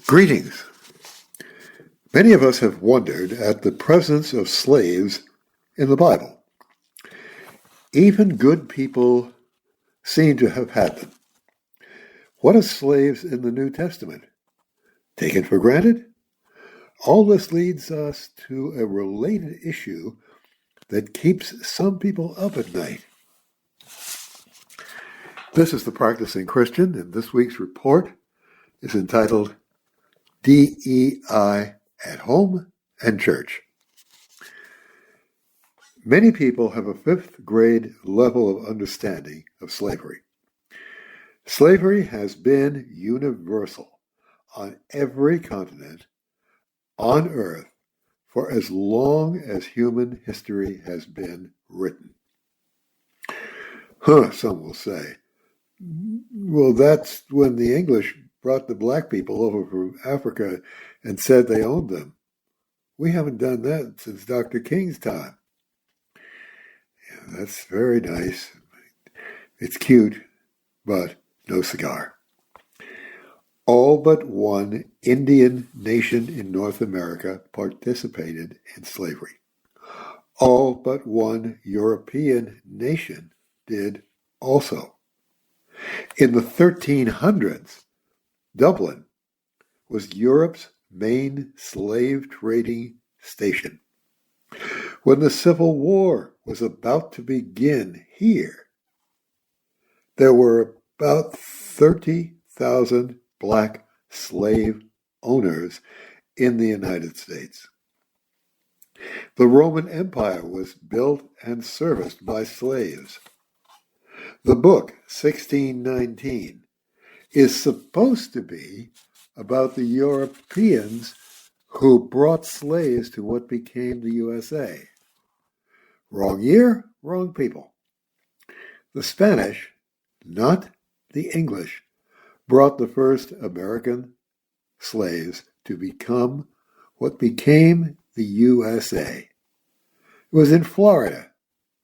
Greetings. Many of us have wondered at the presence of slaves in the Bible. Even good people seem to have had them. What are slaves in the New Testament? Taken for granted? All this leads us to a related issue that keeps some people up at night. This is The Practicing Christian, and this week's report is entitled DEI at Home and Church. Many people have a fifth grade level of understanding of slavery. Slavery has been universal on every continent on earth for as long as human history has been written. Some will say. Well, that's when the English brought the black people over from Africa and said they owned them. We haven't done that since Dr. King's time. Yeah, that's very nice. It's cute, but no cigar. All but one Indian nation in North America participated in slavery. All but one European nation did also. In the 1300s, Dublin was Europe's main slave trading station. When the Civil War was about to begin here, there were about 30,000 black slave owners in the United States. The Roman Empire was built and serviced by slaves. The book, 1619, is supposed to be about the Europeans who brought slaves to what became the USA. Wrong year, wrong people. The Spanish, not the English, brought the first American slaves to become what became the USA. It was in Florida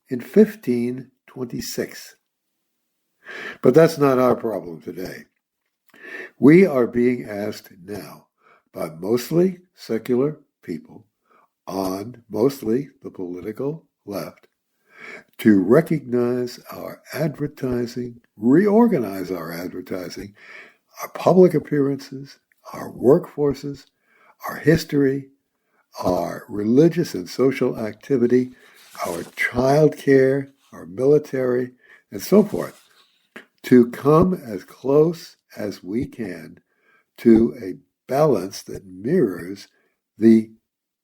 in 1526. But that's not our problem today. We are being asked now by mostly secular people on mostly the political left to recognize our advertising, reorganize our advertising, our public appearances, our workforces, our history, our religious and social activity, our child care, our military, and so forth, to come as close as we can to a balance that mirrors the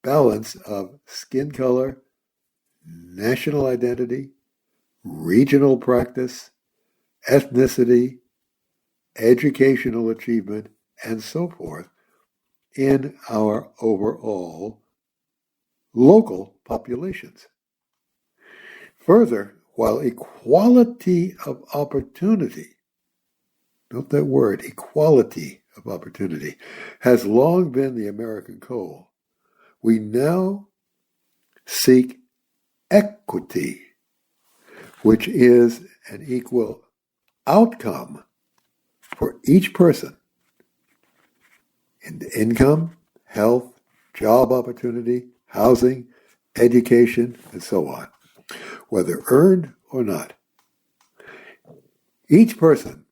balance of skin color, national identity, regional practice, ethnicity, educational achievement, and so forth in our overall local populations. Further, while equality of opportunity, note that word, equality of opportunity, has long been the American goal, we now seek equity, which is an equal outcome for each person in income, health, job opportunity, housing, education, and so on, whether earned or not. Each person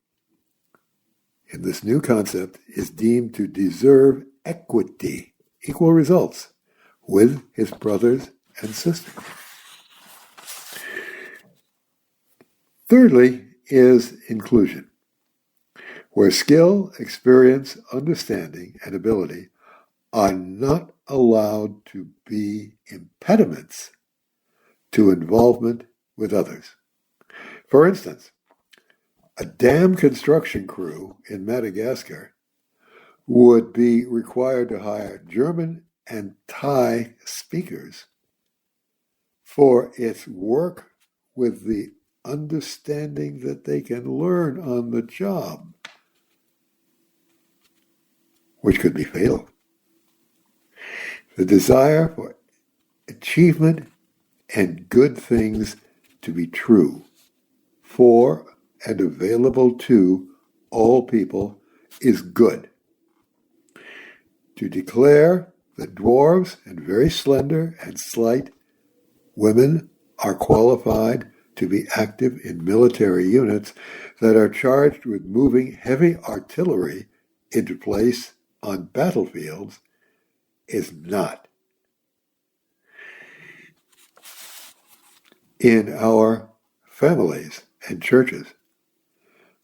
in this new concept is deemed to deserve equity, equal results, with his brothers and sisters. Thirdly is inclusion, where skill, experience, understanding, and ability are not allowed to be impediments to involvement with others. For instance, a dam construction crew in Madagascar would be required to hire German and Thai speakers for its work with the understanding that they can learn on the job, which could be fatal. The desire for achievement and good things to be true for and available to all people is good. to declare that dwarves and very slender and slight women are qualified to be active in military units that are charged with moving heavy artillery into place on battlefields is not. In our families and churches,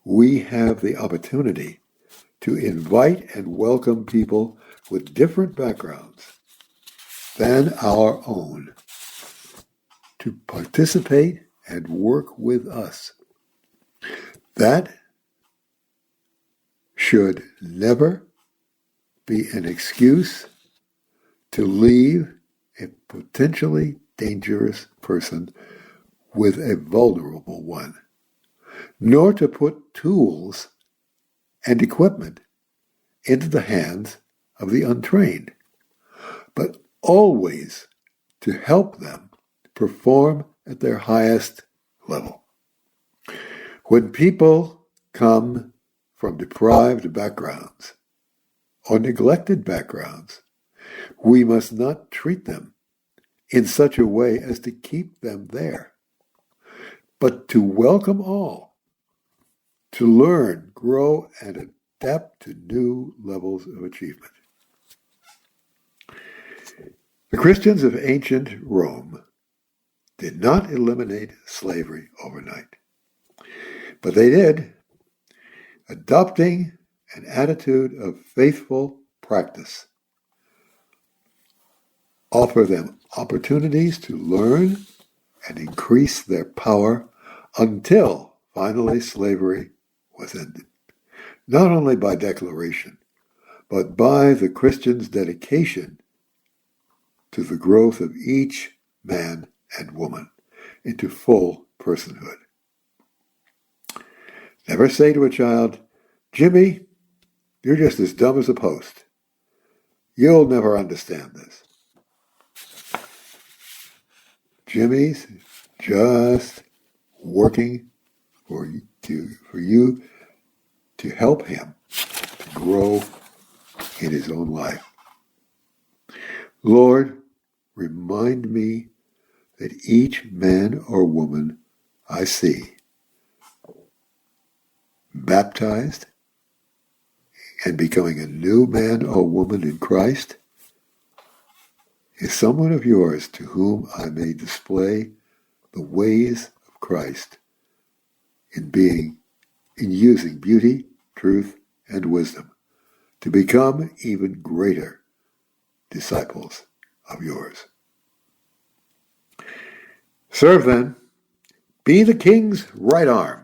we have the opportunity to invite and welcome people with different backgrounds than our own to participate and work with us. That should never be an excuse to leave a potentially dangerous person with a vulnerable one, nor to put tools and equipment into the hands of the untrained, but always to help them perform at their highest level. When people come from deprived backgrounds or neglected backgrounds, we must not treat them in such a way as to keep them there, but to welcome all, to learn, grow, and adapt to new levels of achievement. The Christians of ancient Rome did not eliminate slavery overnight, but they did, adopting an attitude of faithful practice, offer them opportunities to learn and increase their power until finally slavery was ended, not only by declaration, but by the Christians' dedication to the growth of each man and woman into full personhood. Never say to a child, "Jimmy, you're just as dumb as a post. You'll never understand this." Jimmy's just working for you to help him to grow in his own life. Lord, remind me that each man or woman I see baptized and becoming a new man or woman in Christ is someone of yours to whom I may display the ways of Christ in using beauty, truth, and wisdom to become even greater disciples of yours. Serve then, be the King's right arm,